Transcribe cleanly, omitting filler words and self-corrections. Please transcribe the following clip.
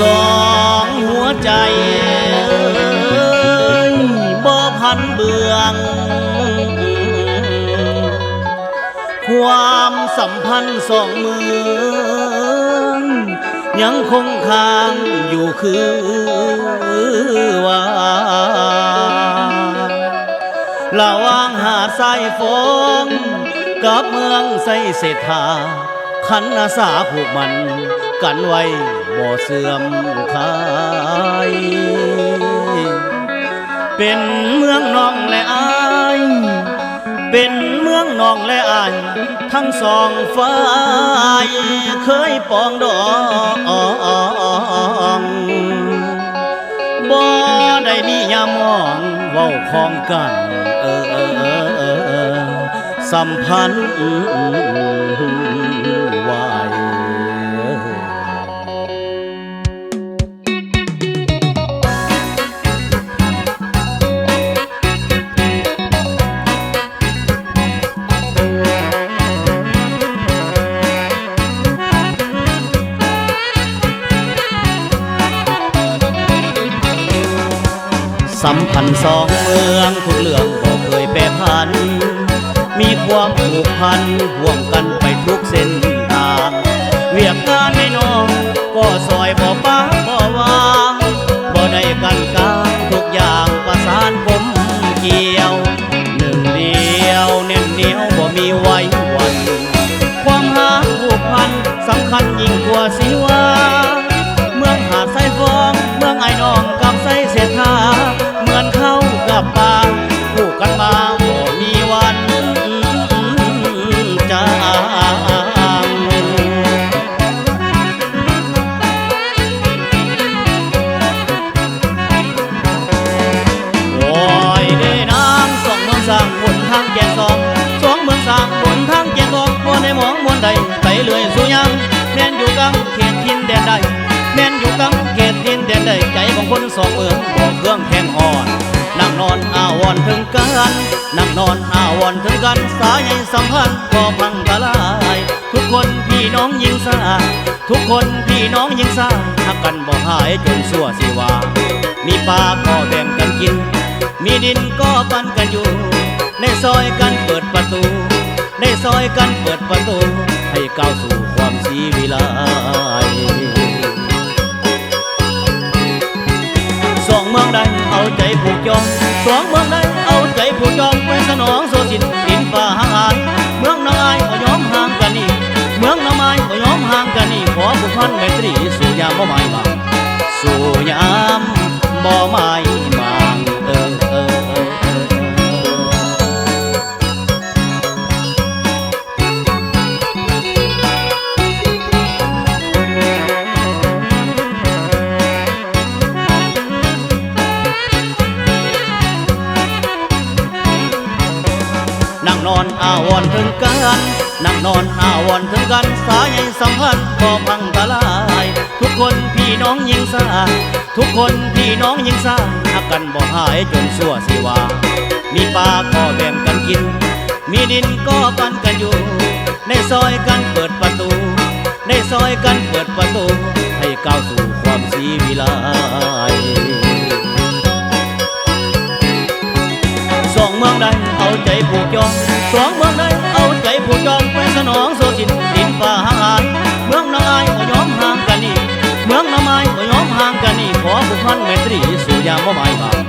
สองหัวใจบ่พันเบืองความสัมพันธ์สองเมืองยังคงค้างอยู่คือว่าระหว่างหาดทรายฟองกับเมืองไสเศรษฐาขันอาสาผูกมันกันไว้บ่เสื่อมคลายเป็นเมืองนองและอายเป็นเมืองนองและอายทั้งสองฝ่ายเคยปองดองบ่ได้มียามองเว้าคองกันสัมพันธ์ไว้สัมพันธ์สองเมืองทุกเรื่องบ่เคยแปรผันมีความผูกพันห่วมกันไปทุกเส้นทางเวียกงานให้น้องก็ซอยบ่ป้าบ่วางบ่ได้กันกลางทุกอย่างประสานผมเกี่ยวหนึ่งเดียวเน้นเหนียวบ่มีไว้วันความหาผูกพันสำคัญยิ่งกว่าสิว่าเมืองหาดทรายฟองเมืองไอ้น้องกับไสเศรษฐาเหมือนเข้ากับปางคู่กันมาบ่มีวันจางโอ้ยเด้นางสองเมืองสร้างบนทางแก่สองสองเมืองสร้างบนทางแก่สองมวนในหมองมวนใดไปเรื่อยสู่ยังแม่นอยู่กำเขตทินแดนใดแม่นอยู่กำเขตทินแดนใดใจของคนสองเมืองบ่เครื่องแข่งอ่อนนั่งนอนอาวรถึงกันนั่งนอนอาวรถึงกันสายสัมพันธ์ก็พังทลายทุกคนพี่น้องยิงสาทุกคนพี่น้องยิงสาหักกันบ่หายจนสั่วสิว่ามีปลาก็แบ่งกันกินมีดินก็ปันกันอยู่ในซอยกันเปิดประตูในซอยกันเปิดประตูให้ก้าวสู่ความศรีวิไลสองเมืองใดเอาใจผูกจองสองเมืองใดเอาใจผูกจองไว้สนองโซสินดินฟ้าห่างหายเมืองน้องอายก็ยอมห่างกันนี่เมืองน้องอายก็ยอมห่างกันนี่ขอผูกพันไมตรีสู่ยามบ่หมายบางสู่ยามบ่หมายบางนั่งนอนอาวรถึงกันนั่งนอนอาวรถึงกันสายสัมพันธ์ก็พังทลายทุกคนพี่น้องยิงสาทุกคนพี่น้องยิงสาหักกันบ่หายจนสั่วสิว่ามีปลาก็แบ่งกันกินมีดินก็ปันกันอยู่ในซอยกันเปิดประตูในซอยกันเปิดประตูให้ก้าวสู่ความศรีวิไลสองเมืองใดเอาใจผูกจองสองเมืองใดเอาใจผูกจองไว้สนองโซสินดินฟ้าห่างหายเมืองน้องอายก็ยอมห่างกันนี่เมืองน้องอายก็ยอมห่างกันนี่ขอผูกพันไมตรีสู่ยามบ่หมายบาง